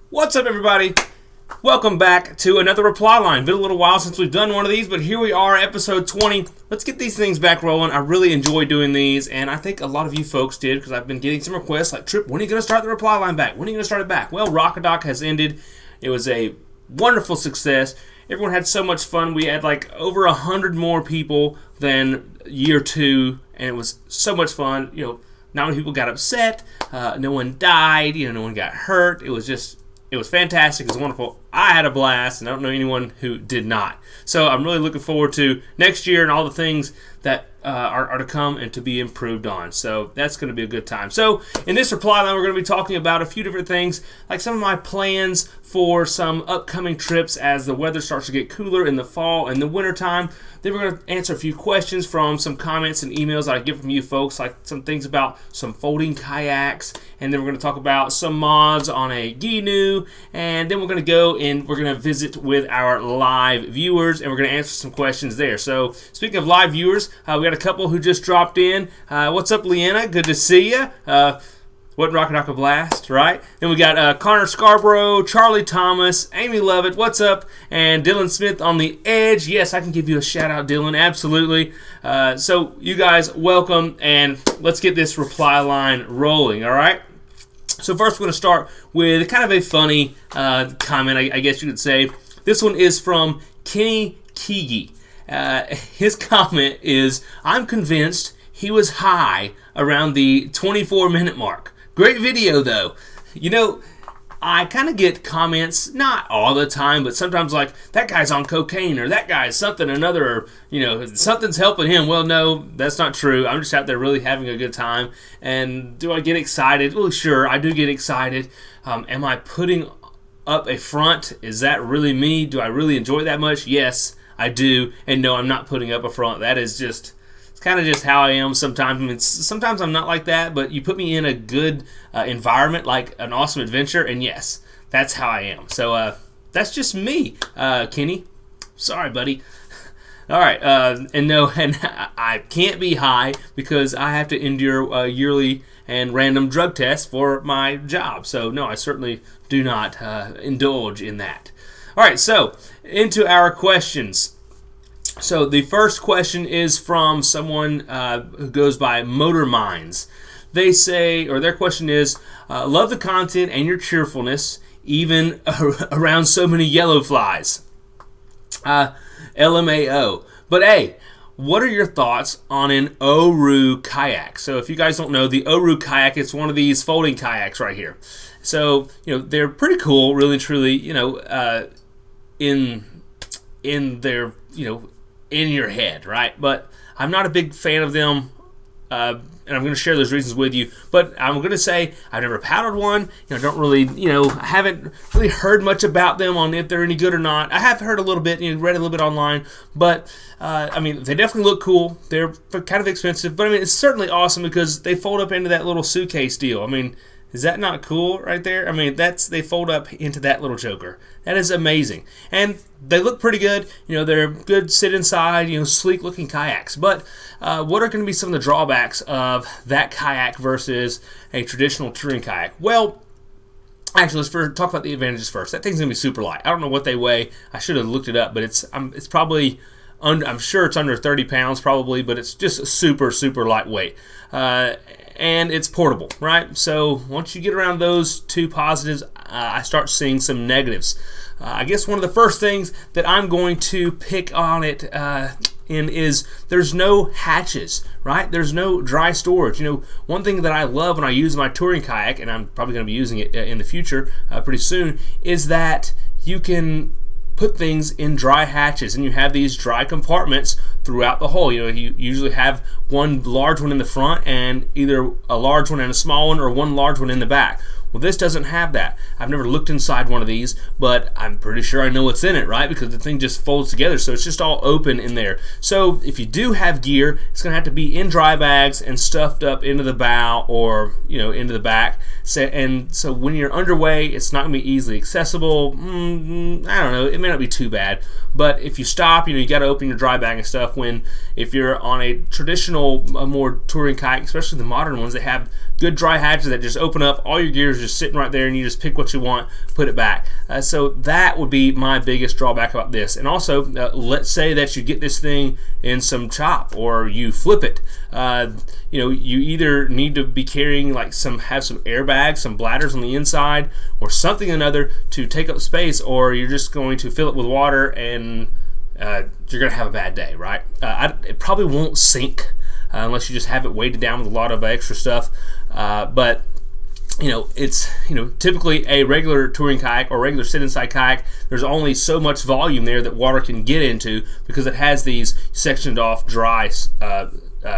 What's up, everybody? Welcome back to another reply line. Been a little while since we've done one of these, but here we are, episode 20. Let's get these things back rolling. I really enjoy doing these, and I think a lot of you folks did, because I've been getting some requests like, Trip, when are you going to start the reply line back? When are you going to start it back? Well, Rockadoc has ended. It was a wonderful success. Everyone had so much fun. We had like over 100 more people than year two, and it was so much fun. Not many people got upset. No one died. No one got hurt. It was fantastic. It was wonderful. I had a blast, and I don't know anyone who did not. So I'm really looking forward to next year and all the things that are to come and to be improved on. So that's going to be a good time. So in this reply line, we're going to be talking about a few different things, like some of my plans for some upcoming trips as the weather starts to get cooler in the fall and the winter time. Then we're going to answer a few questions from some comments and emails that I get from you folks, like some things about some folding kayaks, and then we're going to talk about some mods on a Gheenoe, and then we're going to go and we're going to visit with our live viewers, and we're going to answer some questions there. So speaking of live viewers, we got a couple who just dropped in. What's up, Leanna? Good to see you. What Rockadoc a blast, right? Then we got Connor Scarborough, Charlie Thomas, Amy Lovett, what's up? And Dylan Smith on the edge. Yes, I can give you a shout out, Dylan, absolutely. So you guys, welcome, and let's get this reply line rolling, all right? So first we're going to start with kind of a funny comment, I guess you could say. This one is from Kenny Keegi. His comment is, I'm convinced he was high around the 24-minute mark. Great video, though. I kind of get comments, not all the time, but sometimes like, that guy's on cocaine, or that guy's something or another, or, something's helping him. Well, no, that's not true. I'm just out there really having a good time. And do I get excited? Well, sure, I do get excited. Am I putting up a front? Is that really me? Do I really enjoy it that much? Yes, I do. And no, I'm not putting up a front. That is just... It's kind of just how I am sometimes. I mean, sometimes I'm not like that, but you put me in a good environment, like an awesome adventure, and yes, that's how I am. So that's just me, Kenny. Sorry, buddy. All right, and I can't be high because I have to endure yearly and random drug tests for my job. So no, I certainly do not indulge in that. All right, so into our questions. So the first question is from someone who goes by Motor Minds. They say, or their question is, love the content and your cheerfulness, even around so many yellow flies. LMAO. But hey, what are your thoughts on an Oru Kayak? So if you guys don't know, the Oru Kayak, it's one of these folding kayaks right here. So, they're pretty cool, really and truly, in their, in your head, right? But I'm not a big fan of them, and I'm going to share those reasons with you. But I'm going to say I've never paddled one. Don't really, I haven't really heard much about them on if they're any good or not. I have heard a little bit, read a little bit online, but they definitely look cool. They're kind of expensive, but it's certainly awesome because they fold up into that little suitcase deal. Is that not cool right there? They fold up into that little joker. That is amazing. And they look pretty good. They're good sit inside, sleek looking kayaks. But what are going to be some of the drawbacks of that kayak versus a traditional touring kayak? Well, actually, let's talk about the advantages first. That thing's going to be super light. I don't know what they weigh. I should have looked it up, but it's probably I'm sure it's under 30 pounds probably, but it's just super, super lightweight. And it's portable, right? So once you get around those two positives, I start seeing some negatives. I guess one of the first things that I'm going to pick on it in is there's no hatches, right? There's no dry storage. One thing that I love when I use my touring kayak, and I'm probably going to be using it in the future pretty soon, is that you can put things in dry hatches, and you have these dry compartments throughout the hull. You usually have one large one in the front and either a large one and a small one, or one large one in the back. Well, this doesn't have that. I've never looked inside one of these, but I'm pretty sure I know what's in it, right? Because the thing just folds together, so it's just all open in there. So if you do have gear, it's going to have to be in dry bags and stuffed up into the bow or into the back. So when you're underway, it's not going to be easily accessible. I don't know. It may not be too bad, but if you stop, you got to open your dry bag and stuff. If you're on a traditional, more touring kayak, especially the modern ones, they have good dry hatches that just open up. All your gear is just sitting right there, and you just pick what you want, put it back. So that would be my biggest drawback about this. And also, let's say that you get this thing in some chop, or you flip it. You either need to be carrying have some airbags, some bladders on the inside, or something or another to take up space, or you're just going to fill it with water and you're going to have a bad day, right? It probably won't sink unless you just have it weighted down with a lot of extra stuff. But it's typically a regular touring kayak or regular sit-inside kayak. There's only so much volume there that water can get into because it has these sectioned off dry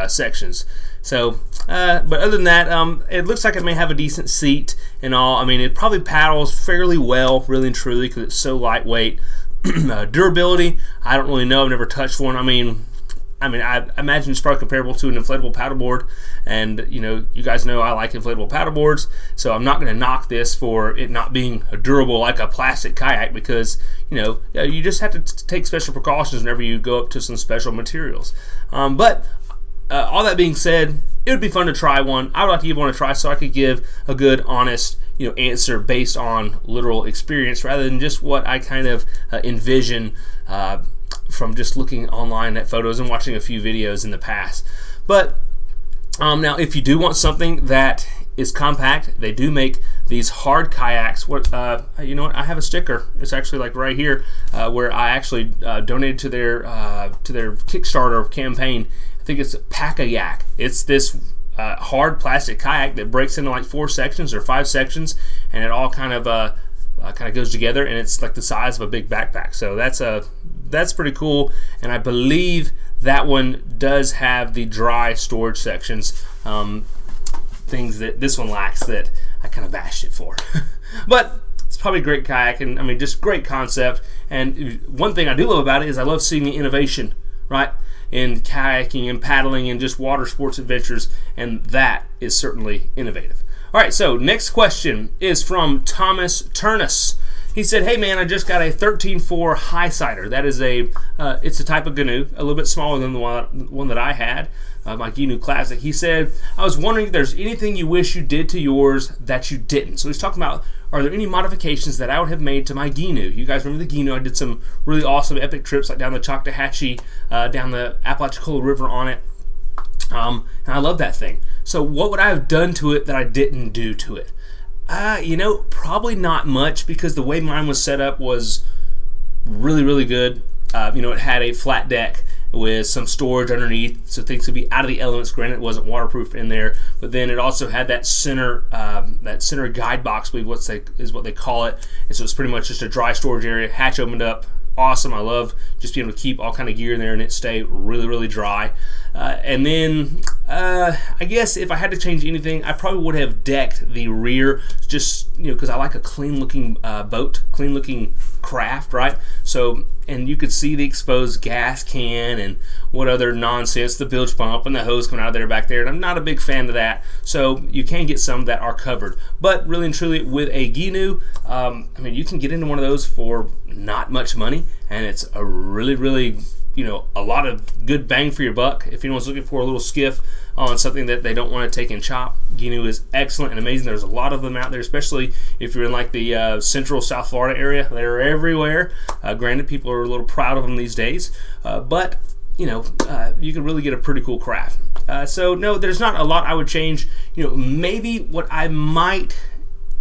sections. So, but other than that, it looks like it may have a decent seat and all. I mean, it probably paddles fairly well, really and truly, because it's so lightweight. Durability, I don't really know. I've never touched one. I imagine it's probably comparable to an inflatable paddleboard, and you guys know I like inflatable paddleboards, so I'm not going to knock this for it not being durable like a plastic kayak, because you just have to take special precautions whenever you go up to some special materials. But all that being said, it would be fun to try one. I would like to give one a try so I could give a good, honest answer based on literal experience rather than just what I kind of envision from just looking online at photos and watching a few videos in the past. But now, if you do want something that is compact, they do make these hard kayaks. You know what? I have a sticker. It's actually right here, where I actually donated to their Kickstarter campaign. I think it's Pack-a-Yak. It's this hard plastic kayak that breaks into 4 sections or 5 sections, and it all kind of goes together, and it's like the size of a big backpack. So that's pretty cool, and I believe that one does have the dry storage sections, things that this one lacks that I kind of bashed it for. But it's probably a great kayak, and just great concept. And one thing I do love about it is I love seeing the innovation, right, in kayaking and paddling and just water sports adventures, and that is certainly innovative. All right, so next question is from Thomas Turnus. He said, "Hey man, I just got a 13.4 high sider. That is it's a type of Gheenoe, a little bit smaller than the one that I had, my Gheenoe Classic." He said, "I was wondering if there's anything you wish you did to yours that you didn't." So he's talking about, are there any modifications that I would have made to my Gheenoe? You guys remember the Gheenoe? I did some really awesome epic trips down the Choctawhatchee, down the Apalachicola River on it. And I love that thing. So what would I have done to it that I didn't do to it? Probably not much, because the way mine was set up was really, really good. It had a flat deck with some storage underneath, so things could be out of the elements. Granted, it wasn't waterproof in there, but then it also had that center guide box, I believe is what they call it. And so it's pretty much just a dry storage area. Hatch opened up. Awesome. I love just being able to keep all kind of gear in there and it stay really, really dry. And then I guess if I had to change anything, I probably would have decked the rear, just because I like a clean looking boat, clean looking craft, right? So, and you could see the exposed gas can and what other nonsense, the bilge pump and the hose coming out of there back there, and I'm not a big fan of that. So you can get some that are covered, but really and truly with a Gheenoe, you can get into one of those for not much money, and it's a really, really a lot of good bang for your buck. If anyone's looking for a little skiff on something that they don't want to take and chop, Gheenoe is excellent and amazing. There's a lot of them out there, especially if you're in the central South Florida area. They're everywhere. Granted, people are a little proud of them these days, but you can really get a pretty cool craft. So no, there's not a lot I would change. Maybe what I might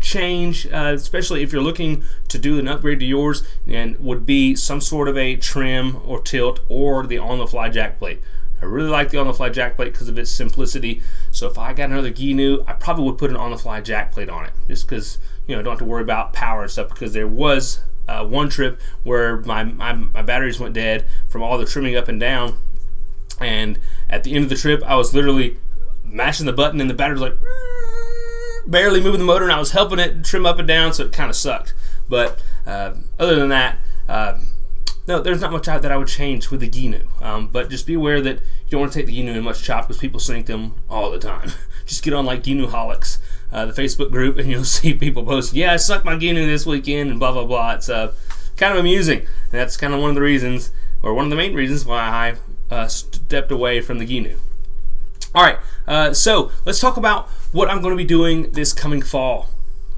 change, especially if you're looking to do an upgrade to yours, and would be some sort of a trim or tilt or the on-the-fly jack plate. I really like the on-the-fly jack plate because of its simplicity. So if I got another Gheenoe, I probably would put an on-the-fly jack plate on it, just because I don't have to worry about power and stuff. Because there was one trip where my batteries went dead from all the trimming up and down, and at the end of the trip, I was literally mashing the button and the battery was like barely moving the motor, and I was helping it trim up and down, so it kind of sucked. But other than that, no, there's not much that I would change with the Gheenoe. But just be aware that you don't want to take the Gheenoe in much chop, because people sink them all the time. Just get on Gheenoeholics, the Facebook group, and you'll see people post, "Yeah, I sucked my Gheenoe this weekend," and blah blah blah. It's kind of amusing. And that's kind of one of the reasons, or one of the main reasons, why I stepped away from the Gheenoe. All right, so let's talk about what I'm going to be doing this coming fall.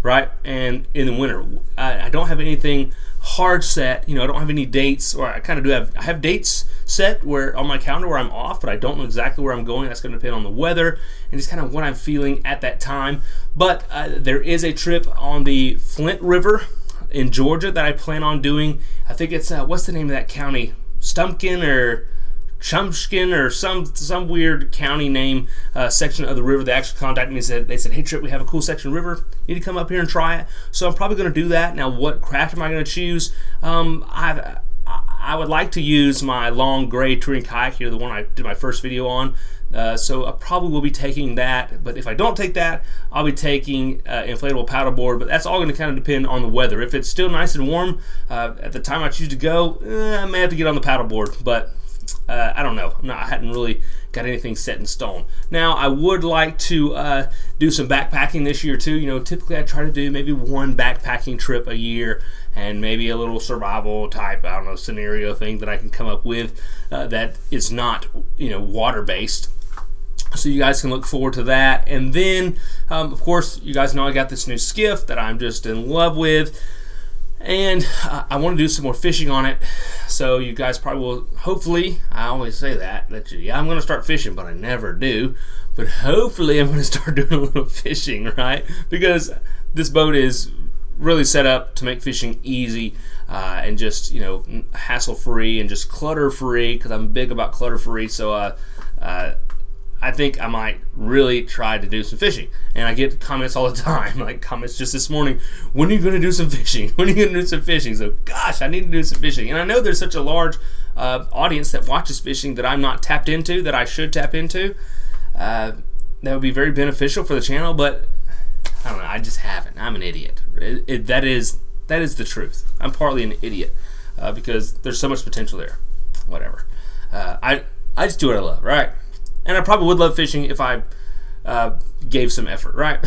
right? And in the winter, I don't have anything hard set. I don't have any dates, or I kind of do I have dates set where on my calendar where I'm off, but I don't know exactly where I'm going. That's going to depend on the weather and just kind of what I'm feeling at that time. But there is a trip on the Flint River in Georgia that I plan on doing. I think it's what's the name of that county? Stumpkin or Chumpskin or some weird county name section of the river. They actually contacted me and they said, hey Trip, we have a cool section of river. You need to come up here and try it. So I'm probably going to do that. Now, what craft am I going to choose? I would like to use my long gray touring kayak here, the one I did my first video on. So I probably will be taking that, but if I don't take that, I'll be taking inflatable paddleboard. But that's all going to kind of depend on the weather. If it's still nice and warm at the time I choose to go, I may have to get on the paddleboard. But I don't know. I hadn't really got anything set in stone. Now, I would like to do some backpacking this year too. Typically I try to do maybe one backpacking trip a year, and maybe a little survival type, scenario thing that I can come up with that is not, water based. So you guys can look forward to that. And then, of course, you guys know I got this new skiff that I'm just in love with. And I want to do some more fishing on it. So you guys probably will, hopefully, I always say that I'm going to start fishing, but I never do. But hopefully I'm going to start doing a little fishing, right? Because this boat is really set up to make fishing easy and just, hassle-free and just clutter-free, because I'm big about clutter-free. So I think I might really try to do some fishing. And I get comments all the time, like comments just this morning, when are you going to do some fishing? When are you going to do some fishing? So, gosh, I need to do some fishing. And I know there's such a large audience that watches fishing that I'm not tapped into, that I should tap into. That would be very beneficial for the channel, but I don't know, I just haven't. I'm an idiot. That is the truth. I'm partly an idiot because there's so much potential there. Whatever. I just do what I love, right? And I probably would love fishing if I gave some effort, right?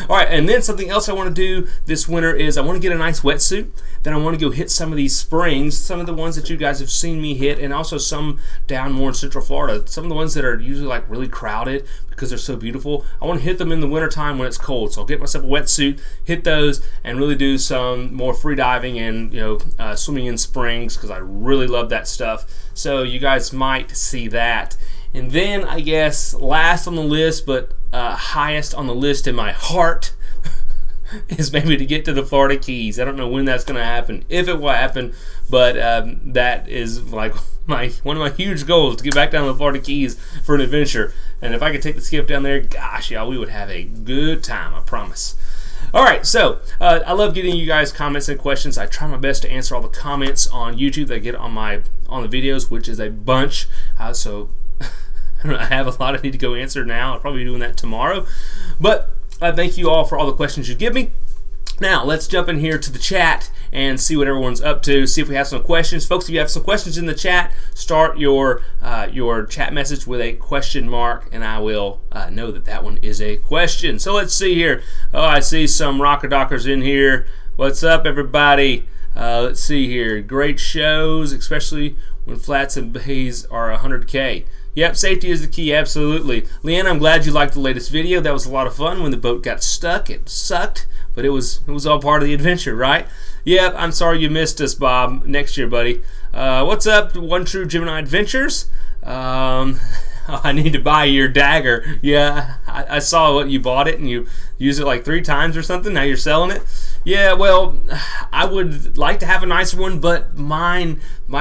All right, and then something else I want to do this winter is I want to get a nice wetsuit. Then I want to go hit some of these springs, some of the ones that you guys have seen me hit, and also some down more in Central Florida. Some of the ones that are usually like really crowded because they're so beautiful. I want to hit them in the wintertime when it's cold. So I'll get myself a wetsuit, hit those, and really do some more free diving and swimming in springs, because I really love that stuff. So you guys might see that. And then, I guess, last on the list, but highest on the list in my heart, is maybe to get to the Florida Keys. I don't know when that's going to happen, if it will happen, but that is like one of my huge goals, to get back down to the Florida Keys for an adventure. And if I could take the skiff down there, gosh, y'all, we would have a good time, I promise. All right, so I love getting you guys comments and questions. I try my best to answer all the comments on YouTube that I get on the videos, which is a bunch. So I have a lot I need to go answer now. I'll probably be doing that tomorrow. But thank you all for all the questions you give me. Now, let's jump in here to the chat and see what everyone's up to, see if we have some questions. Folks, if you have some questions in the chat, start your chat message with a question mark, and I will know that one is a question. So let's see here. Oh, I see some Rockadocers in here. What's up, everybody? Let's see here. Great shows, especially when flats and bays are 100K. Yep, safety is the key, absolutely. Leanne, I'm glad you liked the latest video. That was a lot of fun. When the boat got stuck, it sucked, but it was all part of the adventure, right? Yep, I'm sorry you missed us, Bob. Next year, buddy. What's up, One True Gemini Adventures? I need to buy your dagger. Yeah, I saw what you bought it, and you used it like 3 times or something. Now you're selling it. Yeah, well, I would like to have a nicer one, but my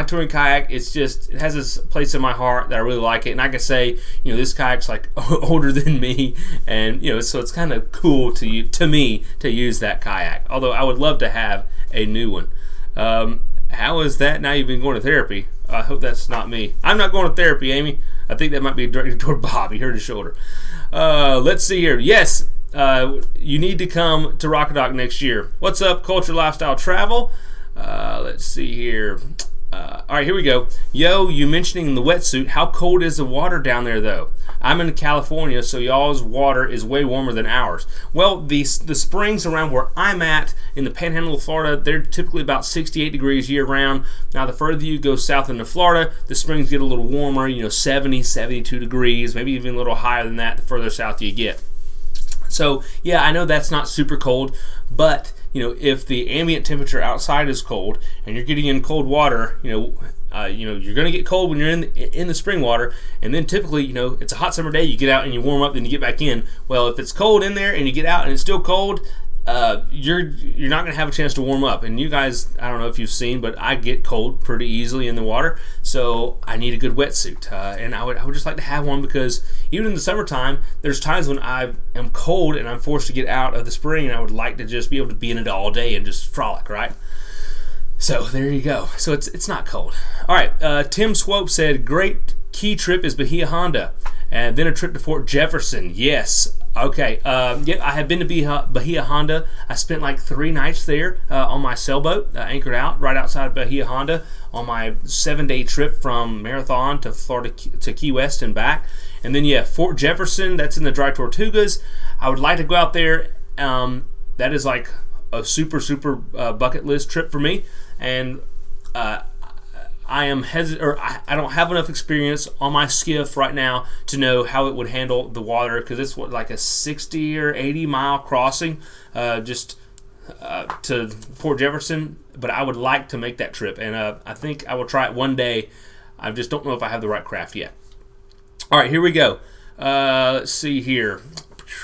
touring kayak, it has this place in my heart that I really like it, and I can say, this kayak's like older than me, and so it's kind of cool to me to use that kayak. Although I would love to have a new one. How is that? Now you've been going to therapy. I hope that's not me. I'm not going to therapy, Amy. I think that might be directed toward Bob. He hurt his shoulder. Let's see here. Yes. You need to come to Rockadoc next year. What's up, Culture Lifestyle Travel? Let's see here. All right, here we go. Yo, you mentioning the wetsuit. How cold is the water down there, though? I'm in California, so y'all's water is way warmer than ours. Well, the springs around where I'm at in the Panhandle of Florida, they're typically about 68 degrees year-round. Now, the further you go south into Florida, the springs get a little warmer, 70, 72 degrees, maybe even a little higher than that the further south you get. So yeah, I know that's not super cold, but if the ambient temperature outside is cold and you're getting in cold water, you're going to get cold when you're in the spring water, and then typically, it's a hot summer day, you get out and you warm up, then you get back in. Well, if it's cold in there and you get out and it's still cold, you're not going to have a chance to warm up. And you guys, I don't know if you've seen, but I get cold pretty easily in the water, so I need a good wetsuit. And I would just like to have one, because even in the summertime, there's times when I am cold and I'm forced to get out of the spring, and I would like to just be able to be in it all day and just frolic, right? So there you go. So it's not cold. All right. Tim Swope said, great key trip is Bahia Honda, and then a trip to Fort Jefferson. Yes. Okay. Yeah, I have been to Bahia Honda. I spent like 3 nights there on my sailboat, anchored out right outside of Bahia Honda on my 7-day trip from Marathon to Florida to Key West and back. And then Fort Jefferson. That's in the Dry Tortugas. I would like to go out there. That is like a super bucket list trip for me, and I am hesitant, or I don't have enough experience on my skiff right now to know how it would handle the water, because it's like a 60 or 80 mile crossing just to Fort Jefferson. But I would like to make that trip, and I think I will try it one day. I just don't know if I have the right craft yet. All right, here we go. Let's see here.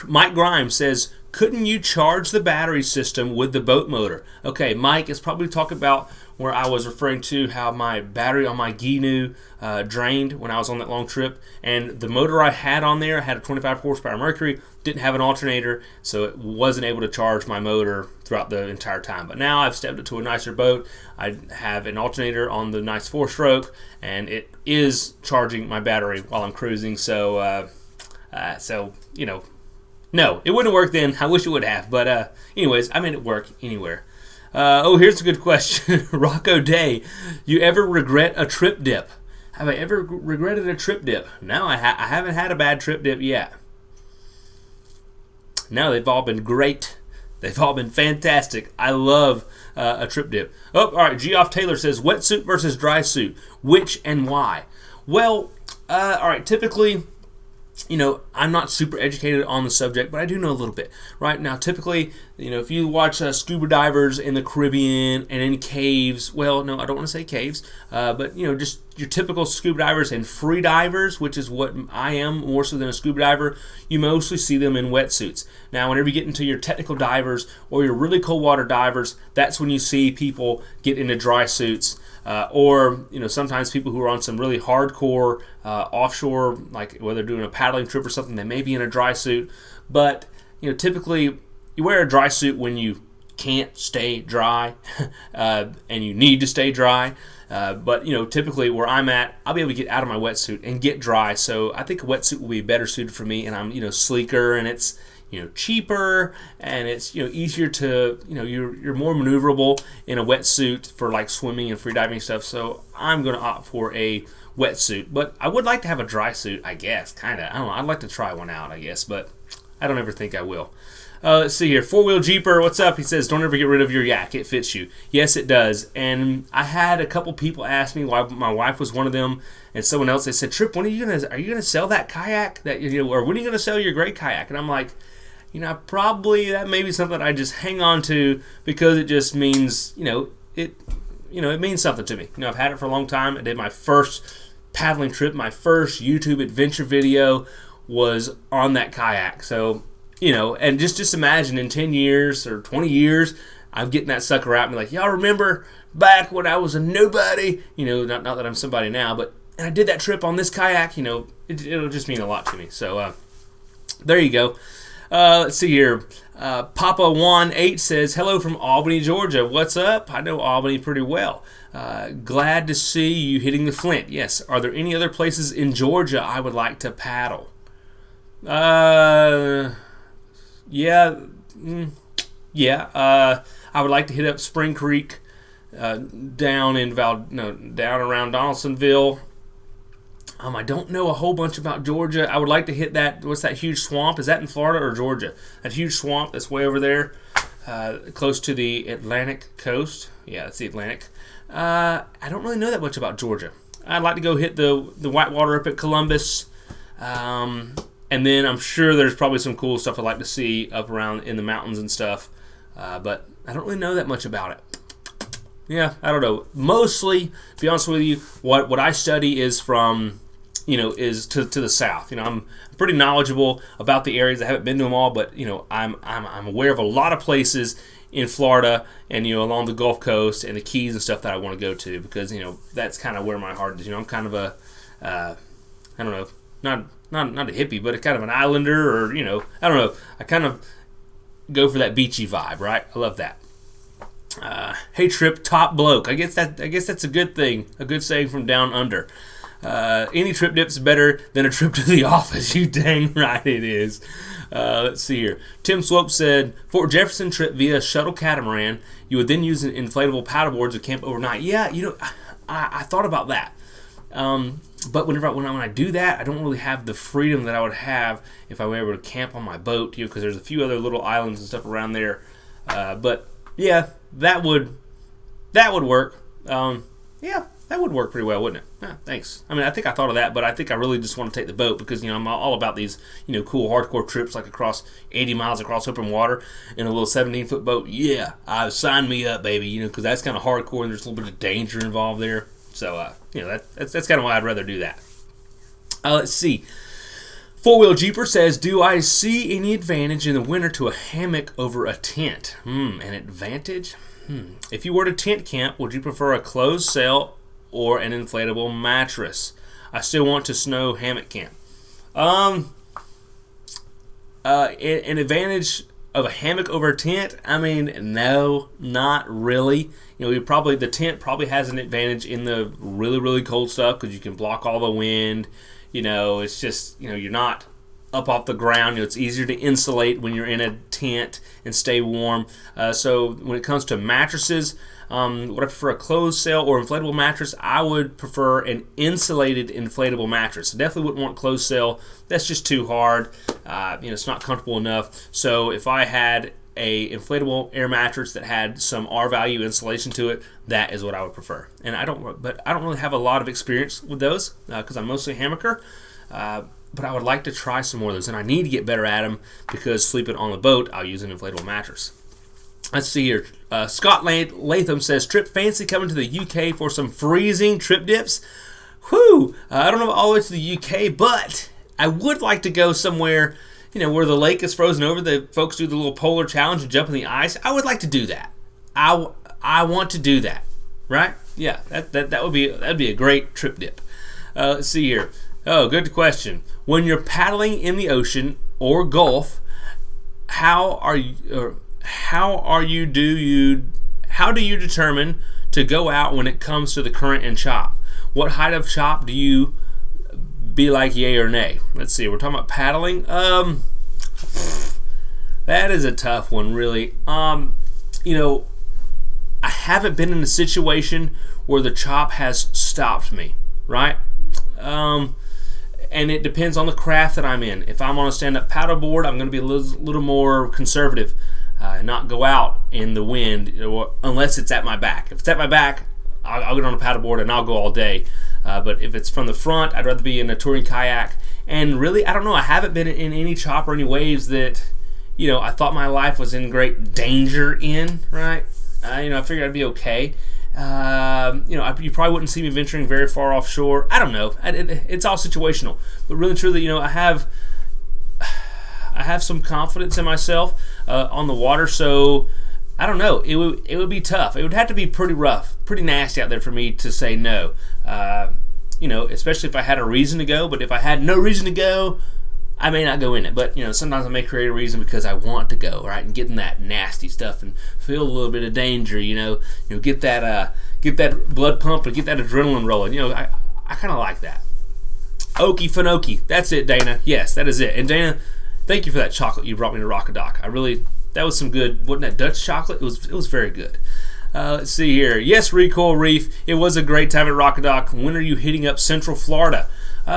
Mike Grimes says, couldn't you charge the battery system with the boat motor? Okay, Mike is probably talking about where I was referring to how my battery on my Gheenoe drained when I was on that long trip. And the motor I had on there had a 25 horsepower Mercury, didn't have an alternator, so it wasn't able to charge my motor throughout the entire time. But now I've stepped it to a nicer boat. I have an alternator on the nice 4-stroke, and it is charging my battery while I'm cruising. So, no, it wouldn't work then. I wish it would have. But anyways, I made it work anywhere. Here's a good question. Rocco Day, you ever regret a trip dip? Have I ever regretted a trip dip? No, I haven't had a bad trip dip yet. No, they've all been great. They've all been fantastic. I love a trip dip. Oh, all right. Geoff Taylor says, wetsuit versus dry suit. Which and why? Well, all right. Typically, I'm not super educated on the subject, but I do know a little bit. Right now, typically, if you watch scuba divers in the Caribbean and in caves, well, no, I don't want to say caves, but, just your typical scuba divers and free divers, which is what I am more so than a scuba diver, you mostly see them in wetsuits. Now, whenever you get into your technical divers or your really cold water divers, that's when you see people get into dry suits. Or sometimes people who are on some really hardcore offshore, like whether they're doing a paddling trip or something, they may be in a dry suit. But typically you wear a dry suit when you can't stay dry and you need to stay dry. But typically where I'm at, I'll be able to get out of my wetsuit and get dry. So I think a wetsuit will be better suited for me, and I'm sleeker, and it's cheaper, and it's easier to you're more maneuverable in a wetsuit for like swimming and freediving stuff. So I'm going to opt for a wetsuit, but I would like to have a dry suit, I guess. Kind of, I don't know, I'd like to try one out, I guess, but I don't ever think I will. Let's see here. 4-Wheel Jeeper, what's up? He says, don't ever get rid of your yak. It fits you. Yes, it does. And I had a couple people ask me, why my wife was one of them, and someone else. They said, Trip, are you gonna sell that kayak? Or when are you gonna sell your gray kayak? And I'm like, probably that may be something I just hang on to, because it just means, it means something to me. I've had it for a long time. I did my first paddling trip. My first YouTube adventure video was on that kayak. So, and just imagine in 10 years or 20 years, I'm getting that sucker out and be like, y'all remember back when I was a nobody? Not that I'm somebody now, but I did that trip on this kayak. It'll just mean a lot to me. So, there you go. Let's see here. Papa 18 says, hello from Albany, Georgia. What's up? I know Albany pretty well. Glad to see you hitting the Flint. Yes. Are there any other places in Georgia I would like to paddle? Yeah. I would like to hit up Spring Creek, down around Donaldsonville. I don't know a whole bunch about Georgia. I would like to hit that. What's that huge swamp? Is that in Florida or Georgia? That huge swamp that's way over there, close to the Atlantic coast. Yeah, that's the Atlantic. I don't really know that much about Georgia. I'd like to go hit the whitewater up at Columbus. And then I'm sure there's probably some cool stuff I'd like to see up around in the mountains and stuff. But I don't really know that much about it. Yeah, I don't know. Mostly, to be honest with you, what I study is from, is to the south. I'm pretty knowledgeable about the areas. I haven't been to them all, but I'm aware of a lot of places in Florida and along the Gulf Coast and the Keys and stuff that I want to go to, because that's kind of where my heart is. I'm kind of a I don't know, not a hippie, but a kind of an islander, or I don't know. I kind of go for that beachy vibe, right? I love that. Hey Trip, top bloke. I guess that's a good thing, a good saying from down under. Any trip dip's better than a trip to the office. You dang right it is. Let's see here. Tim Swope said, Fort Jefferson trip via shuttle catamaran. You would then use an inflatable paddleboard to camp overnight. Yeah, I thought about that. But when I do that, I don't really have the freedom that I would have if I were able to camp on my boat, because there's a few other little islands and stuff around there. But yeah, that would work. Yeah, that would work pretty well, wouldn't it? Yeah, thanks. I mean, I think I thought of that, but I think I really just want to take the boat, because I'm all about these cool hardcore trips, like across 80 miles across open water in a little 17-foot boat. Yeah, sign me up, baby. Because that's kind of hardcore and there's a little bit of danger involved there. So that's kind of why I'd rather do that. Let's see. Four Wheel Jeeper says, do I see any advantage in the winter to a hammock over a tent? An advantage? If you were to tent camp, would you prefer a closed sail or an inflatable mattress? I still want to snow hammock camp. An advantage of a hammock over a tent? I mean, no, not really. The tent probably has an advantage in the really, really cold stuff, because you can block all the wind. It's just, you're not up off the ground. It's easier to insulate when you're in a tent and stay warm. So when it comes to mattresses, would I prefer a closed sail or inflatable mattress? I would prefer an insulated inflatable mattress. I definitely wouldn't want closed sail. That's just too hard. It's not comfortable enough. So if I had a inflatable air mattress that had some R value insulation to it, that is what I would prefer. And I don't really have a lot of experience with those, because I'm mostly a hammocker. But I would like to try some more of those, and I need to get better at them, because sleeping on the boat, I'll use an inflatable mattress. Let's see here. Scott Latham says, Trip, fancy coming to the UK for some freezing trip dips? Whew! I don't know all the way to the UK, but I would like to go somewhere, where the lake is frozen over. The folks do the little polar challenge and jump in the ice. I would like to do that. I want to do that, right? Yeah, that'd be a great trip dip. Let's see here. Oh, good question. When you're paddling in the ocean or Gulf, how do you determine to go out when it comes to the current and chop? What height of chop do you be like, yay or nay? Let's see. We're talking about paddling. That is a tough one, really. I haven't been in a situation where the chop has stopped me, right? And it depends on the craft that I'm in. If I'm on a stand-up paddleboard, I'm going to be a little more conservative, not go out in the wind unless it's at my back. If it's at my back, I'll get on a paddleboard and I'll go all day. But if it's from the front, I'd rather be in a touring kayak. And really, I don't know. I haven't been in any chop or any waves that, I thought my life was in great danger in, right? I figured I'd be okay. You probably wouldn't see me venturing very far offshore. I don't know. It's all situational. But really, truly, I have some confidence in myself on the water. So I don't know. It would be tough. It would have to be pretty rough, pretty nasty out there for me to say no. Especially if I had a reason to go. But if I had no reason to go, I may not go in it. But sometimes I may create a reason because I want to go, right, and get in that nasty stuff and feel a little bit of danger. Get that blood pump and get that adrenaline rolling. I kind of like that. Okie Finoki. That's it, Dana. Yes, that is it. And Dana, thank you for that chocolate you brought me to Rockadoc. That was some good. Wasn't that Dutch chocolate? It was very good. Let's see here. Yes, Recoil Reef. It was a great time at Rockadoc. When are you hitting up Central Florida?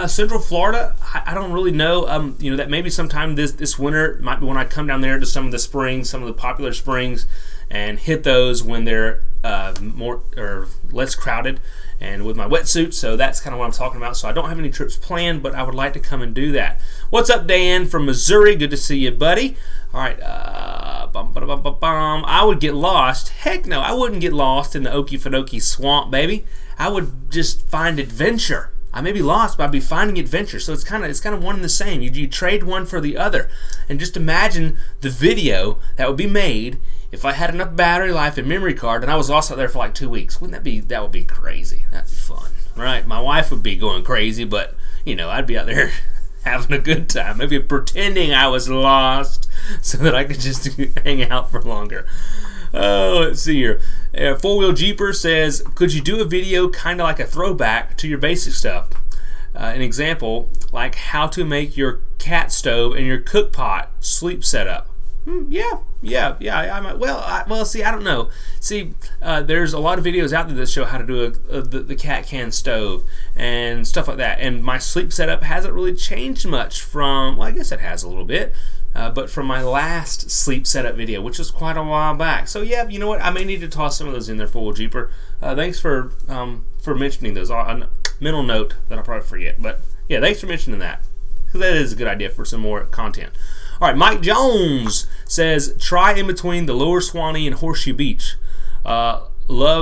Central Florida, I don't really know. That maybe sometime this winter might be when I come down there to some of the springs, some of the popular springs, and hit those when they're more or less crowded, and with my wetsuit. So that's kind of what I'm talking about. So I don't have any trips planned, but I would like to come and do that. What's up, Dan from Missouri? Good to see you, buddy. All right. I would get lost. Heck no, I wouldn't get lost in the Okefenokee swamp, baby. I would just find adventure. I may be lost, but I'd be finding adventure. So it's kind of one and the same. You trade one for the other. And just imagine the video that would be made if I had enough battery life and memory card and I was lost out there for like 2 weeks. That would be crazy. That'd be fun, right? My wife would be going crazy, but I'd be out there having a good time. Maybe pretending I was lost so that I could just hang out for longer. Oh, let's see here. Four-Wheel Jeeper says, could you do a video kind of like a throwback to your basic stuff? An example, like how to make your cat stove and your cook pot sleep setup. Yeah. I might. Well, see, I don't know. See, there's a lot of videos out there that show how to do the cat can stove and stuff like that. And my sleep setup hasn't really changed much from. Well, I guess it has a little bit. But from my last sleep setup video, which was quite a while back. So yeah, you know what? I may need to toss some of those in there, Four-Wheel Jeeper. Thanks for mentioning those. Mental note that I'll probably forget. But yeah, thanks for mentioning that, because that is a good idea for some more content. All right, Mike Jones says, try in between the Lower Swanee and Horseshoe Beach. Love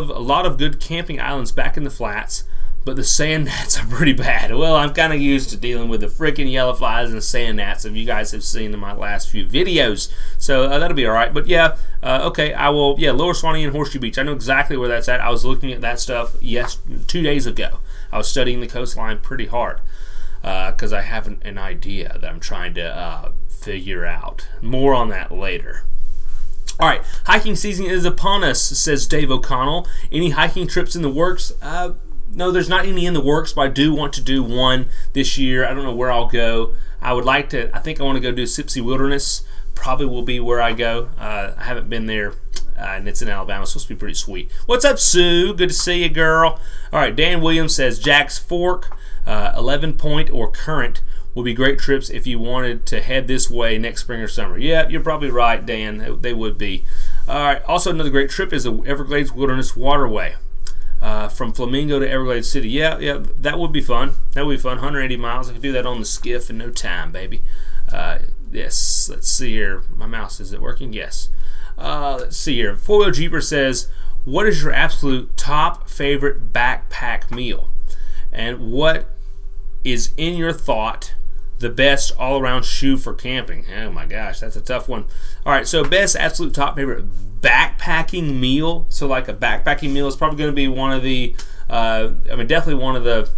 a lot of good camping islands back in the flats, but the sand gnats are pretty bad. Well, I'm kind of used to dealing with the freaking yellow flies and the sand gnats, if you guys have seen in my last few videos. So that'll be all right. But yeah, okay, I will. Yeah, Lower Swanee and Horseshoe Beach. I know exactly where that's at. I was looking at that stuff 2 days ago. I was studying the coastline pretty hard because I have an idea that I'm trying to figure out. More on that later. All right, hiking season is upon us, says Dave O'Connell. Any hiking trips in the works? No, there's not any in the works, but I do want to do one this year. I don't know where I'll go. I think I want to go do Sipsey Wilderness. Probably will be where I go. I haven't been there, and it's in Alabama. It's supposed to be pretty sweet. What's up, Sue? Good to see you, girl. All right, Dan Williams says Jack's Fork, 11 Point, or Current would be great trips if you wanted to head this way next spring or summer. Yeah, you're probably right, Dan. They would be. All right, also another great trip is the Everglades Wilderness Waterway. From Flamingo to Everglades City. Yeah, that would be fun. That would be fun. 180 miles. I could do that on the skiff in no time, baby. Yes, let's see here. My mouse, is it working? Yes. Let's see here. Four-Wheel Jeeper says, what is your absolute top favorite backpack meal? And what is, in your thought, the best all-around shoe for camping? Oh my gosh, that's a tough one. All right, so best absolute top favorite backpacking meal. So like a backpacking meal is probably going to be one of the, definitely one of the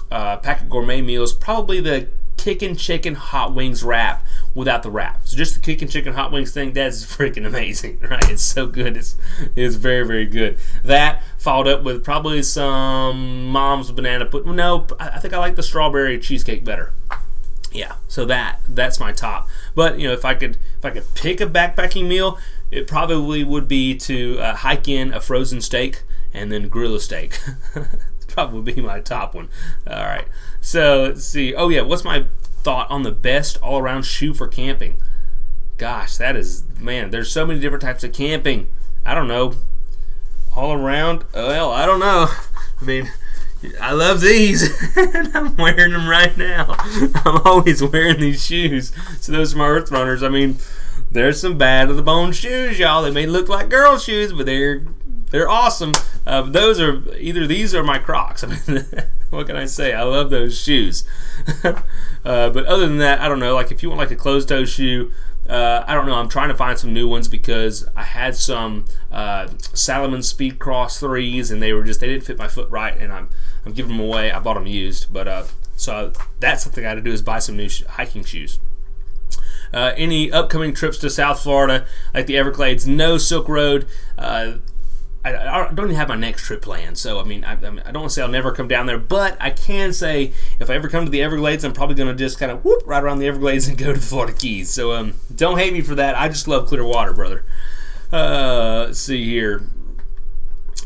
Packet Gourmet meals. Probably the Kickin' Chicken Hot Wings wrap without the wrap. So just the Kickin' Chicken Hot Wings thing, that's freaking amazing, right? It's so good. It's very, very good. That followed up with probably some Mom's banana pudding. No, I think I like the strawberry cheesecake better. Yeah, so that's my top. But if I could pick a backpacking meal, it probably would be to hike in a frozen steak and then grill a steak. It's probably be my top one. All right, so let's see. Oh yeah, what's my thought on the best all-around shoe for camping? Gosh, there's so many different types of camping. I don't know. All around? Well, I don't know. I love these, and I'm wearing them right now. I'm always wearing these shoes. So those are my Earth Runners. There's some bad to the bone shoes, y'all. They may look like girl shoes, but they're awesome. Those are either these or my Crocs. What can I say? I love those shoes. But other than that, I don't know. Like if you want like a closed-toe shoe, I don't know. I'm trying to find some new ones because I had some Salomon Speed Cross 3s, and they didn't fit my foot right, and I'm giving them away. I bought them used, but so that's something I got to do is buy some new hiking shoes. Any upcoming trips to South Florida, like the Everglades? No. Silk Road. I don't even have my next trip planned, so I don't want to say I'll never come down there, but I can say if I ever come to the Everglades, I'm probably going to just kind of whoop right around the Everglades and go to the Florida Keys. So don't hate me for that. I just love clear water, brother. Let's see here.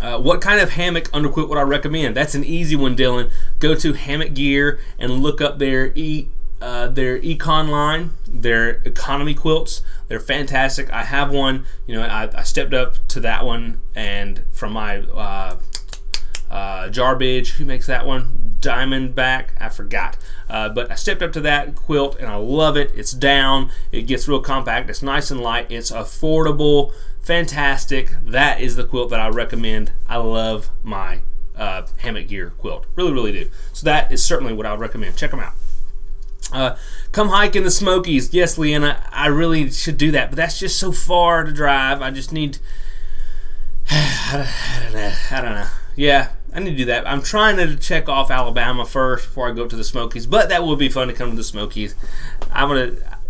What kind of hammock underquilt would I recommend? That's an easy one, Dylan. Go to Hammock Gear and look up their Econ line, their economy quilts. They're fantastic. I have one. I stepped up to that one, and from my Jarbidge, who makes that one? Diamondback, I forgot. But I stepped up to that quilt, and I love it. It's down. It gets real compact. It's nice and light. It's affordable. Fantastic. That is the quilt that I recommend. I love my Hammock Gear quilt. Really, really do. So that is certainly what I would recommend. Check them out. Come hike in the Smokies. Yes, Leanna, I really should do that, but that's just so far to drive. I just need... I don't know. Yeah, I need to do that. I'm trying to check off Alabama first before I go to the Smokies, but that would be fun to come to the Smokies. I'm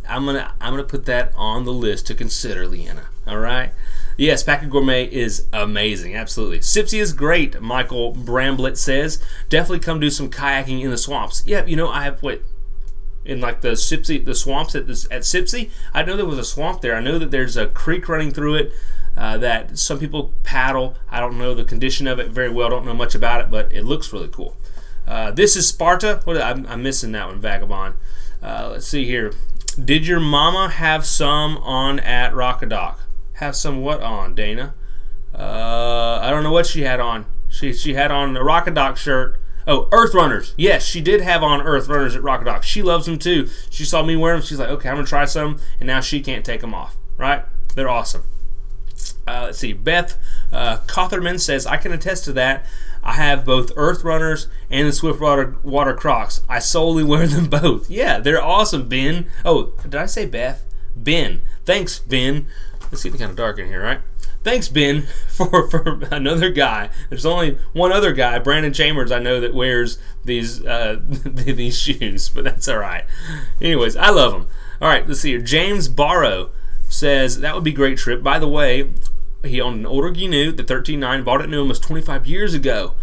gonna put that on the list to consider, Leanna. All right. Yes, Packet Gourmet is amazing. Absolutely. Sipsy is great, Michael Bramblett says. Definitely come do some kayaking in the swamps. Yeah, I have in like the swamps at Sipsy. I know there was a swamp there. I know that there's a creek running through it that some people paddle. I don't know the condition of it very well. Don't know much about it, but it looks really cool. This is Sparta. I'm missing that one, Vagabond. Let's see here. Did your mama have some on at Rockadoc? Have some what on, Dana? I don't know what she had on. She had on a Rockadoc shirt. Oh, Earth Runners. Yes, she did have on Earth Runners at Rockadoc. She loves them too. She saw me wear them. She's like, okay, I'm going to try some. And now she can't take them off. Right? They're awesome. Let's see. Beth Cotherman says, I can attest to that. I have both Earth Runners and the Swiftwater Crocs. I solely wear them both. Yeah, they're awesome, Ben. Oh, did I say Beth? Ben. Thanks, Ben. It's getting kind of dark in here, right? Thanks, Ben, for another guy. There's only one other guy, Brandon Chambers, I know that wears these these shoes, but that's all right. Anyways, I love them. All right, let's see here. James Barrow says, that would be a great trip. By the way, he owned an older Gheenoe, the 13.9, bought it new almost 25 years ago.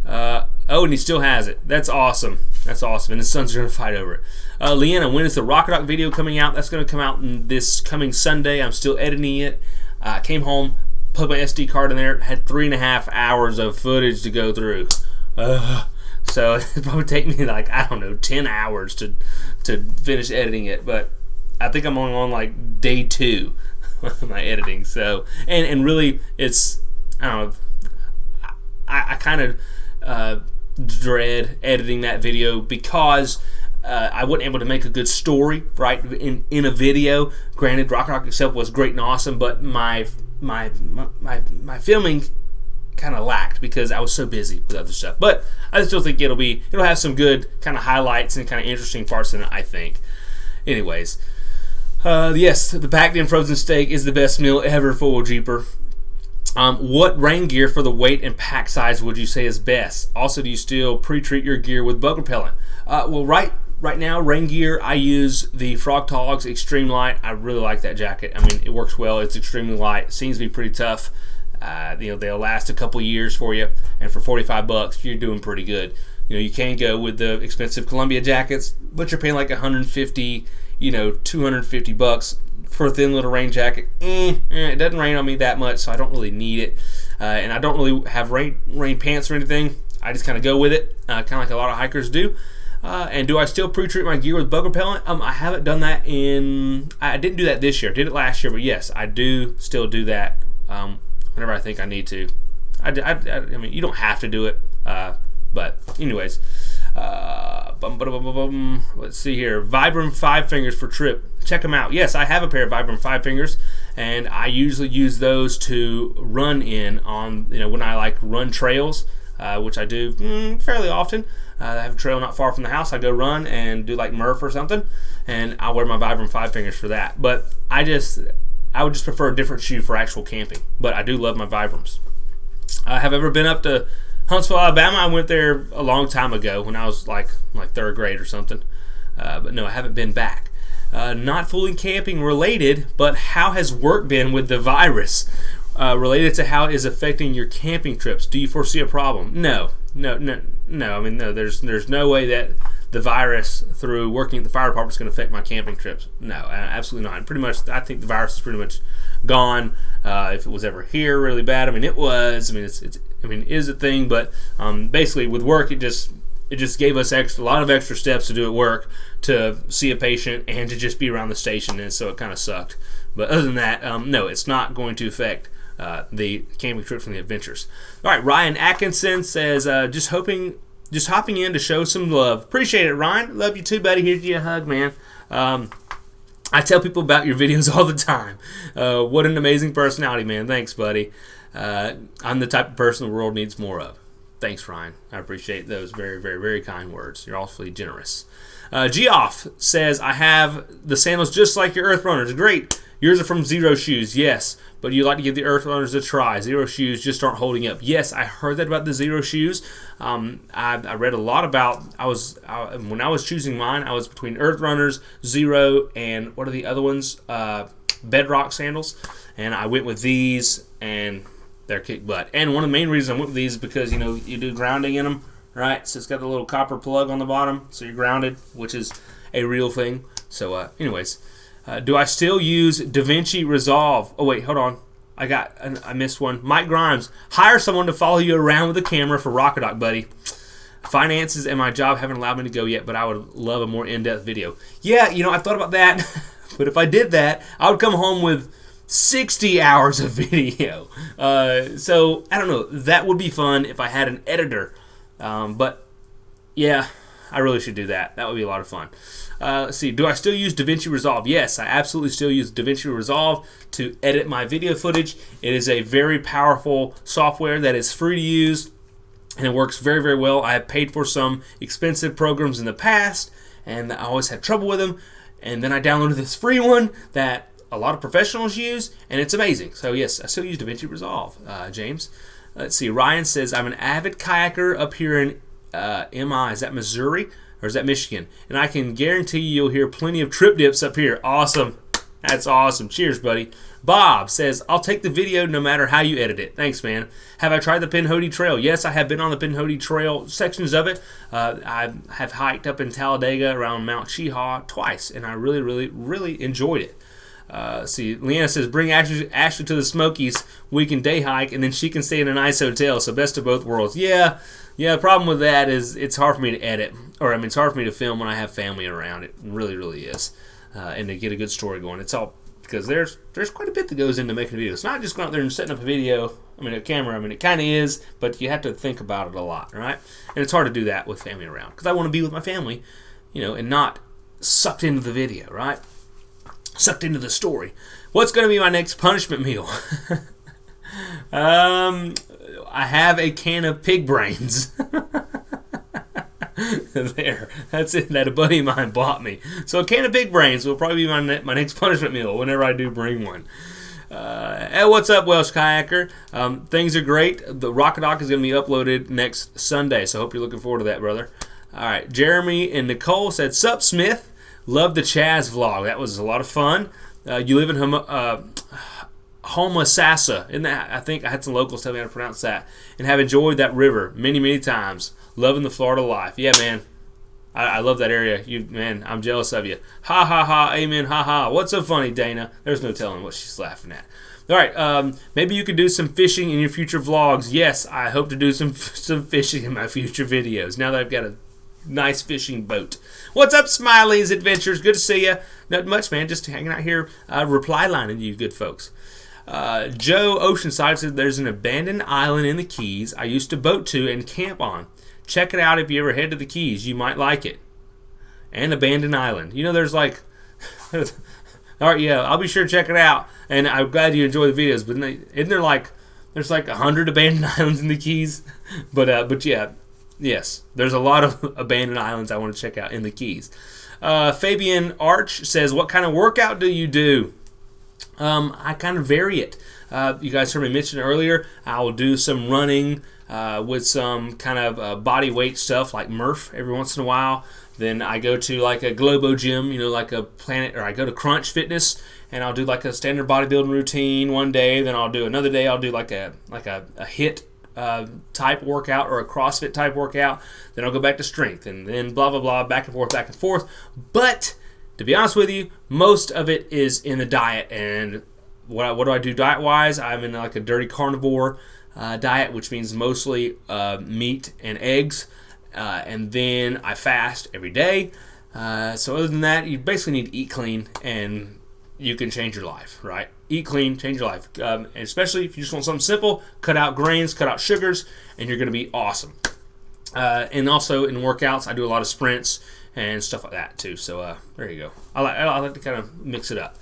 And he still has it. That's awesome. That's awesome. And his sons are going to fight over it. Leanna, when is the Rockadoc video coming out? That's going to come out this coming Sunday. I'm still editing it. I came home, put my SD card in there, had 3.5 hours of footage to go through. So it'd probably take me 10 hours to finish editing it. But I think I'm on like day 2 of my editing. So and really it's, I don't know, I kind of dread editing that video because I wasn't able to make a good story right in a video. Granted, Rockadoc itself was great and awesome, but my filming kind of lacked because I was so busy with other stuff. But I still think it'll have some good kind of highlights and kind of interesting parts in it, I think. Anyways, yes, the packed in frozen steak is the best meal ever for a Jeeper. What rain gear for the weight and pack size would you say is best? Also, do you still pre-treat your gear with bug repellent? Well, right now, rain gear, I use the Frog Togs Extreme Light. I really like that jacket. I mean, it works well. It's extremely light. It seems to be pretty tough. They'll last a couple years for you, and for $45, you're doing pretty good. You can go with the expensive Columbia jackets, but you're paying like $150, $250 for a thin little rain jacket. It doesn't rain on me that much, so I don't really need it. And I don't really have rain pants or anything. I just kind of go with it, kind of like a lot of hikers do. And do I still pre-treat my gear with bug repellent? I haven't done that I didn't do that this year. I did it last year, but yes, I do still do that whenever I think I need to. I mean, you don't have to do it, but anyways. Let's see here. Vibram 5 Fingers for trip. Check them out. Yes, I have a pair of Vibram 5 Fingers, and I usually use those to run in on, when I run trails, which I do fairly often. I have a trail not far from the house. I go run and do like Murph or something, and I wear my Vibram 5 Fingers for that. But I would just prefer a different shoe for actual camping. But I do love my Vibrams. Have ever been up to Huntsville, Alabama? I went there a long time ago when I was like third grade or something. But no, I haven't been back. Not fully camping related, but how has work been with the virus? Related to how it is affecting your camping trips. Do you foresee a problem? No. I mean, no. There's no way that the virus through working at the fire department is going to affect my camping trips. No, absolutely not. Pretty much, I think the virus is pretty much gone. If it was ever here really bad, I mean, it was. I mean, it's is a thing, but basically with work, it just gave us a lot of extra steps to do at work, to see a patient and to just be around the station, and so it kind of sucked. But other than that, no, it's not going to affect the camping trip from the adventures. All right, Ryan Atkinson says, just hopping in to show some love. Appreciate it, Ryan. Love you too, buddy. Here's you a hug, man. I tell people about your videos all the time. What an amazing personality, man. Thanks, buddy. I'm the type of person the world needs more of. Thanks, Ryan. I appreciate those very, very, very kind words. You're awfully generous. Geoff says, I have the sandals just like your Earth Runners. Great. Yours are from Zero Shoes. Yes, but you'd like to give the Earth Runners a try. Zero Shoes just aren't holding up. Yes, I heard that about the Zero Shoes. I read a lot about, when I was choosing mine, I was between Earth Runners, Zero, and what are the other ones? Bedrock sandals. And I went with these, and they're kick butt. And one of the main reasons I went with these is because, you do grounding in them, right? So it's got the little copper plug on the bottom, so you're grounded, which is a real thing. So, anyways, do I still use DaVinci Resolve? Oh, wait, hold on. I missed one. Mike Grimes, hire someone to follow you around with a camera for Rockadoc, buddy. Finances and my job haven't allowed me to go yet, but I would love a more in-depth video. Yeah, I thought about that, but if I did that, I would come home with 60 hours of video. So, I don't know. That would be fun if I had an editor. But, yeah, I really should do that. That would be a lot of fun. Let's see. Do I still use DaVinci Resolve? Yes, I absolutely still use DaVinci Resolve to edit my video footage. It is a very powerful software that is free to use, and it works very, very well. I have paid for some expensive programs in the past, and I always had trouble with them. And then I downloaded this free one that a lot of professionals use, and it's amazing. So, yes, I still use DaVinci Resolve, James. Let's see. Ryan says, I'm an avid kayaker up here in MI. Is that Missouri? Or is that Michigan? And I can guarantee you'll hear plenty of trip dips up here. Awesome. That's awesome. Cheers, buddy. Bob says, I'll take the video no matter how you edit it. Thanks, man. Have I tried the Pinhoti Trail? Yes, I have been on the Pinhoti Trail, sections of it. I have hiked up in Talladega around Mount Cheaha twice, and I really, really, really enjoyed it. See, Leanna says, bring Ashley to the Smokies. We can day hike, and then she can stay in a nice hotel. So best of both worlds. Yeah, the problem with that is it's hard for me to edit. It's hard for me to film when I have family around. It really, really is. And to get a good story going. It's all because there's quite a bit that goes into making a video. It's not just going out there and setting up a camera. It kind of is, but you have to think about it a lot, right? And it's hard to do that with family around because I want to be with my family, and not sucked into the video, right? Sucked into the story. What's going to be my next punishment meal? I have a can of pig brains. There. That's it. That a buddy of mine bought me. So a can of pig brains will probably be my next punishment meal whenever I do bring one. Hey, what's up, Welsh Kayaker? Things are great. The Rockadoc is going to be uploaded next Sunday, so I hope you're looking forward to that, brother. All right. Jeremy and Nicole said, Sup, Smith? Love the Chaz vlog. That was a lot of fun. You live in Homosassa. Isn't that? I think I had some locals tell me how to pronounce that. And have enjoyed that river many, many times. Loving the Florida life. Yeah, man. I love that area. Man, I'm jealous of you. Ha, ha, ha. Amen. Ha, ha. What's so funny, Dana? There's no telling what she's laughing at. All right. Maybe you could do some fishing in your future vlogs. Yes, I hope to do some fishing in my future videos. Now that I've got a nice fishing boat. What's up, Smiley's Adventures? Good to see you. Not much, man. Just hanging out here, reply lining you good folks. Joe Oceanside said there's an abandoned island in the Keys I used to boat to and camp on. Check it out if you ever head to the Keys. You might like it. And abandoned island. There's like... All right, yeah, I'll be sure to check it out. And I'm glad you enjoy the videos. But isn't there like... There's like 100 abandoned islands in the Keys? But yeah... Yes, there's a lot of abandoned islands I want to check out in the Keys. Fabian Arch says, what kind of workout do you do? I kind of vary it. You guys heard me mention earlier, I will do some running with some kind of body weight stuff like Murph every once in a while. Then I go to like a Globo gym, like a Planet, or I go to Crunch Fitness and I'll do like a standard bodybuilding routine one day. Then I'll do another day, I'll do like a HIIT type workout or a CrossFit type workout. Then I'll go back to strength and then blah, blah, blah, back and forth. But to be honest with you, most of it is in the diet. And what do I do diet-wise? I'm in like a dirty carnivore diet, which means mostly meat and eggs, and then I fast every day. So other than that, you basically need to eat clean, and you can change your life, right? Eat clean, change your life. And especially if you just want something simple, cut out grains, cut out sugars, and you're going to be awesome. And also in workouts, I do a lot of sprints and stuff like that too. So there you go. I like to kind of mix it up.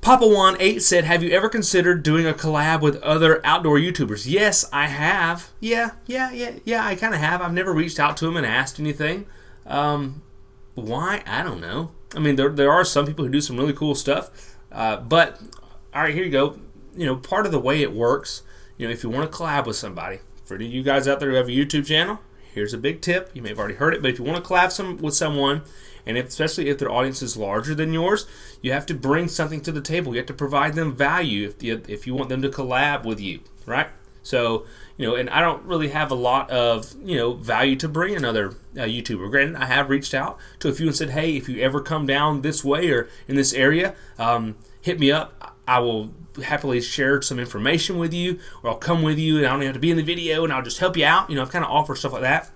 Papa18 said, have you ever considered doing a collab with other outdoor YouTubers? Yes, I have. Yeah, I kind of have. I've never reached out to them and asked anything. Why? I don't know. I mean, there are some people who do some really cool stuff. But, all right, here you go. Part of the way it works, if you want to collab with somebody, for you guys out there who have a YouTube channel, here's a big tip. You may have already heard it, but if you want to collab with someone, and especially if their audience is larger than yours, you have to bring something to the table. You have to provide them value if you want them to collab with you, right? So, and I don't really have a lot of, value to bring another YouTuber. Granted, I have reached out to a few and said, hey, if you ever come down this way or in this area, hit me up. I will happily share some information with you, or I'll come with you, and I don't even have to be in the video, and I'll just help you out. I've kind of offered stuff like that.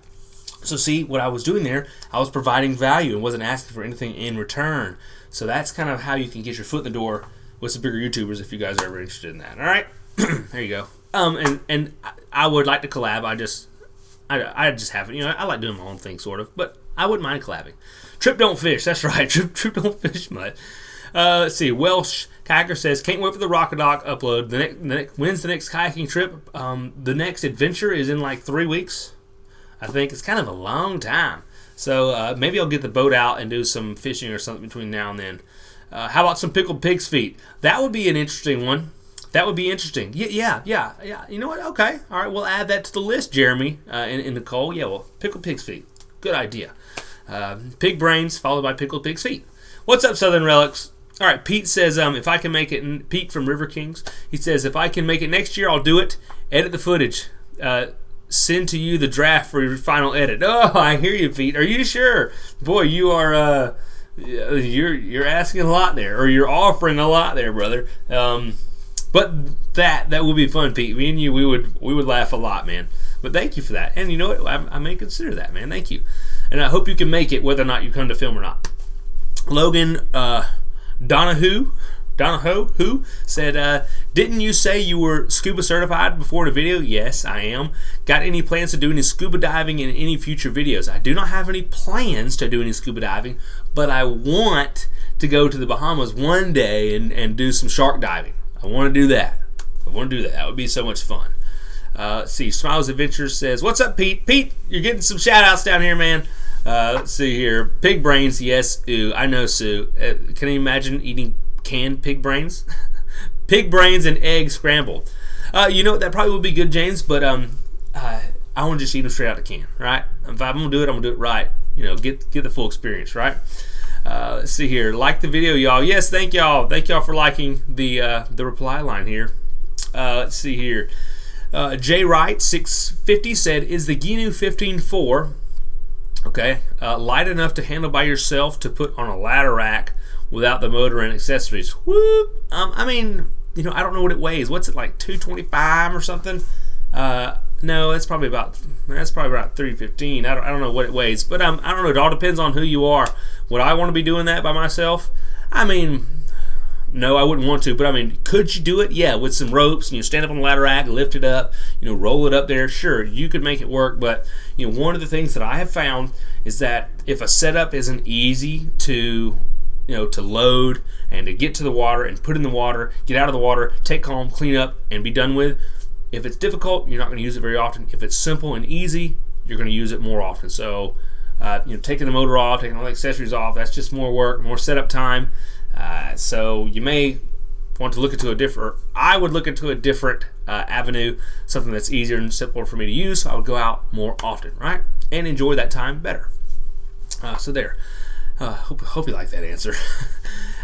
So see, what I was doing there, I was providing value and wasn't asking for anything in return. So that's kind of how you can get your foot in the door with some bigger YouTubers if you guys are ever interested in that. All right, there you go. And I would like to collab. I just haven't. I like doing my own thing, sort of, but I wouldn't mind collabing. Trip don't fish. That's right. Trip don't fish much. Let's see. Welsh Kayaker says, can't wait for the Rockadoc upload. When's the next kayaking trip? The next adventure is in like 3 weeks. I think it's kind of a long time. So maybe I'll get the boat out and do some fishing or something between now and then. How about some pickled pig's feet? That would be an interesting one. That would be interesting. Yeah. You know what? Okay. All right. We'll add that to the list, Jeremy and Nicole. Yeah, well, pickled pig's feet. Good idea. Pig brains followed by pickled pig's feet. What's up, Southern Relics? All right, Pete says, if I can make it, and Pete from River Kings, he says, if I can make it next year, I'll do it. Edit the footage. Send to you the draft for your final edit. Oh, I hear you, Pete. Are you sure? Boy, you are, you're asking a lot there, or you're offering a lot there, brother. But that will be fun, Pete. Me and you, we would laugh a lot, man. But thank you for that. And you know what? I may consider that, man. Thank you. And I hope you can make it whether or not you come to film or not. Logan Donahoe said, didn't you say you were scuba certified before the video? Yes, I am. Got any plans to do any scuba diving in any future videos? I do not have any plans to do any scuba diving, but I want to go to the Bahamas one day and do some shark diving. I want to do that. That would be so much fun. Let's see. Smiles Adventures says, what's up, Pete? Pete, you're getting some shout-outs down here, man. Let's see here. Pig brains, yes. Ooh, I know, Sue. Can you imagine eating canned pig brains? Pig brains and eggs scrambled. That probably would be good, James, but I want to just eat them straight out of the can, right? If I'm going to do it, I'm going to do it right. Get the full experience, right? Let's see here. Like the video, y'all. Yes, thank y'all. Thank y'all for liking the reply line here. Let's see here. J Wright 650 said, is the Gheenoe 15.4 light enough to handle by yourself to put on a ladder rack without the motor and accessories? Whoop. I don't know what it weighs. What's it, like 225 or something? No, that's probably about 315. I don't know what it weighs, but I don't know. It all depends on who you are. Would I want to be doing that by myself? No, I wouldn't want to, but could you do it? Yeah, with some ropes, stand up on the ladder rack, lift it up, roll it up there. Sure, you could make it work, but one of the things that I have found is that if a setup isn't easy to load and to get to the water and put in the water, get out of the water, take home, clean up, and be done with. If it's difficult, you're not going to use it very often. If it's simple and easy, you're going to use it more often. So, taking the motor off, taking all the accessories off, that's just more work, more setup time. So you may want to look into I would look into a different avenue, something that's easier and simpler for me to use. So I would go out more often, right? And enjoy that time better. So there. Hope you like that answer.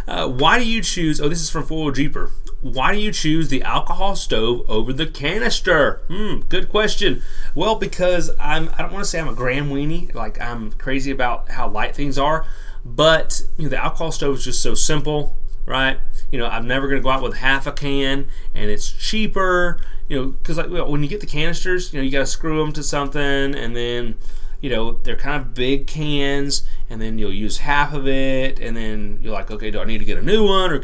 Why do you choose, this is from Foil Jeeper. Why do you choose the alcohol stove over the canister? Good question. Well, because I don't want to say I'm a gram weenie, like I'm crazy about how light things are, but the alcohol stove is just so simple. right? I'm never going to go out with half a can, and it's cheaper, because when you get the canisters, you got to screw them to something, and then, they're kind of big cans, and then you'll use half of it, and then you're like, okay, do I need to get a new one, or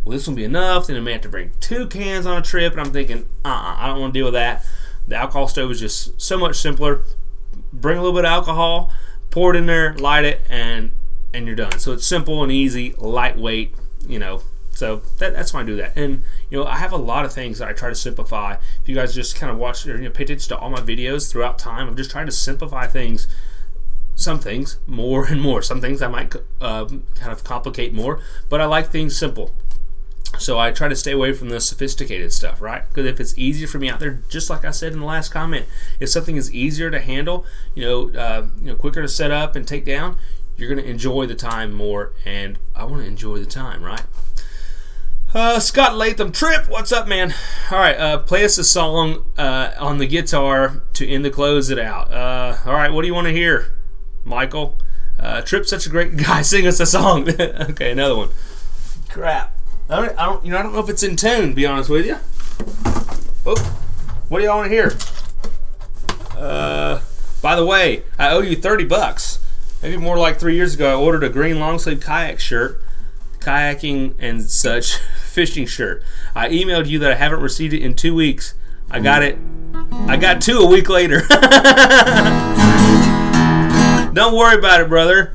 will this one be enough? Then I may have to bring 2 cans on a trip, and I'm thinking, I don't want to deal with that. The alcohol stove is just so much simpler. Bring a little bit of alcohol, pour it in there, light it, and you're done. So it's simple and easy, lightweight, So that's why I do that. And, I have a lot of things that I try to simplify. If you guys just kind of watch or pay attention to all my videos throughout time, I'm just trying to simplify things. Some things more and more. Some things I might kind of complicate more, but I like things simple. So I try to stay away from the sophisticated stuff, right? Because if it's easier for me out there, just like I said in the last comment, if something is easier to handle, quicker to set up and take down, you're going to enjoy the time more, and I want to enjoy the time, right? Scott Latham, Trip, what's up, man? All right, play us a song on the guitar to end the close it out. All right, what do you want to hear, Michael? Trip's such a great guy. Sing us a song. Okay, another one. Crap. I don't know if it's in tune, to be honest with you. Oh, what do y'all want to hear? By the way, I owe you $30. Maybe more like 3 years ago, I ordered a green long sleeve kayak shirt, kayaking and such, fishing shirt. I emailed you that I haven't received it in 2 weeks. I got it. I got 2 a week later. Don't worry about it, brother.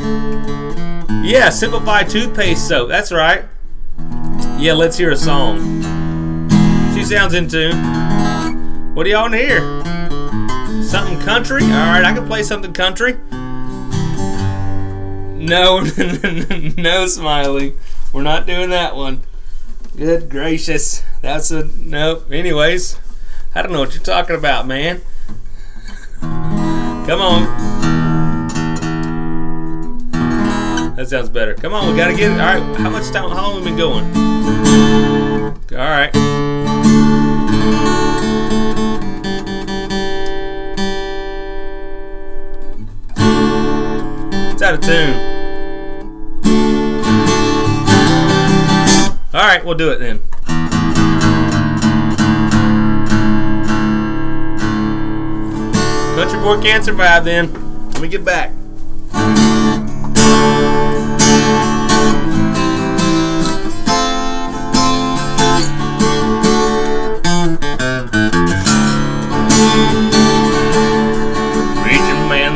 Yeah, Simplified Toothpaste Soap. That's right. Yeah, let's hear a song. She sounds in tune. What do y'all want to hear? Something country? Alright, I can play something country. No, no, Smiley. We're not doing that one. Good gracious. That's a... Nope. Anyways, I don't know what you're talking about, man. Come on. That sounds better. Come on, we gotta get it. Alright, how much time? How long have we been going? Alright. It's out of tune. Alright, we'll do it then. Country boy can't survive then. Let me get back.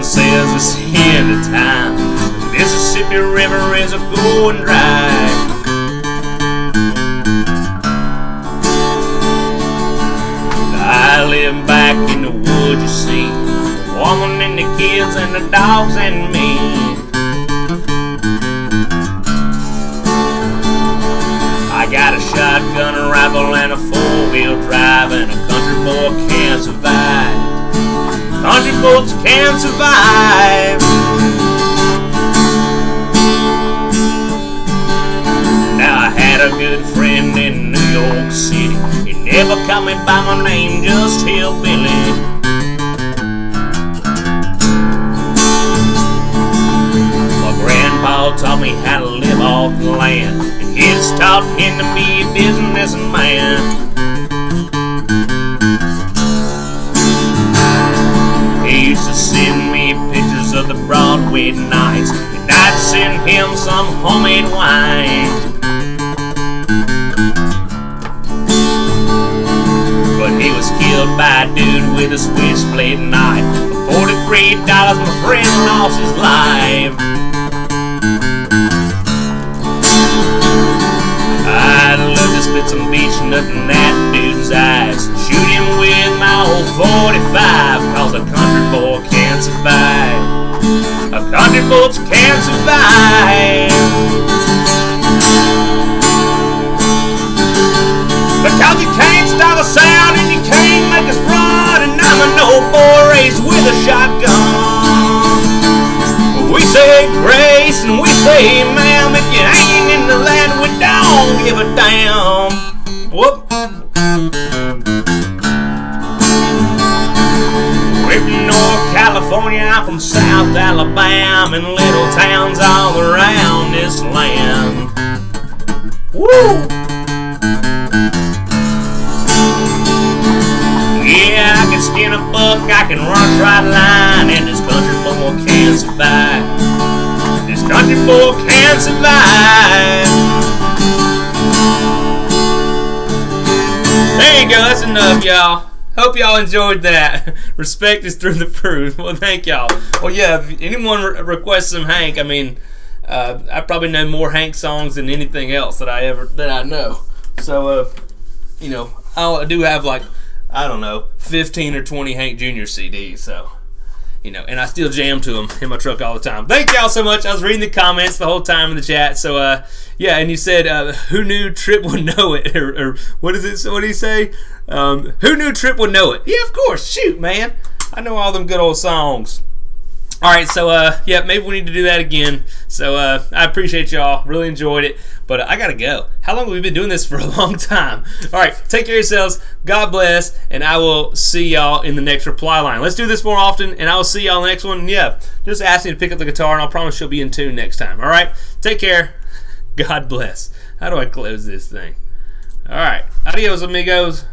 Says it's the end of time. The Mississippi River is a going dry. I live back in the woods, you see, the woman and the kids and the dogs and me. I got a shotgun, a rifle, and a 4-wheel drive, and a country boy can't survive. Country boys can survive. Now I had a good friend in New York City. He never called me by my name, just Hillbilly. My grandpa taught me how to live off the land, and his taught him to be a businessman. He used to send me pictures of the Broadway nights, and I'd send him some homemade wine. But he was killed by a dude with a switchblade knife. For $43, my friend lost his life. I'd love to spit some beach nut in that dude's eyes, shoot him with my old 45, cause a country boy can't survive. A country boy can't survive. Because you can't stop a sound and you can't make us run, and I'm an old boy raised with a shotgun. We say grace and we say ma'am, if you ain't in the land we don't give a damn. Whoop. We're from North California, I'm from South Alabama, and little towns all around this land. Woo! Yeah, I can skin a buck, I can run a trot line, and this country boy can survive. This country boy can survive. There you go, that's enough, y'all. Hope y'all enjoyed that. Respect is through the proof. Well, thank y'all. Well, yeah, if anyone requests some Hank, I mean, I probably know more Hank songs than anything else that I know. So, you know, I do have like, I don't know, 15 or 20 Hank Jr. CDs, so, you know, and I still jam to them in my truck all the time. Thank y'all so much. I was reading the comments the whole time in the chat, so, yeah, and you said, who knew Trip would know it, or what is it, what did he say? Who knew Trip would know it? Yeah, of course, shoot, man. I know all them good old songs. All right, so, yeah, maybe we need to do that again. So, I appreciate y'all. Really enjoyed it. But I got to go. How long have we been doing this for? A long time. All right, take care of yourselves. God bless. And I will see y'all in the next reply line. Let's do this more often, and I will see y'all in the next one. And yeah, just ask me to pick up the guitar, and I'll promise she'll be in tune next time. All right, take care. God bless. How do I close this thing? All right, adios, amigos.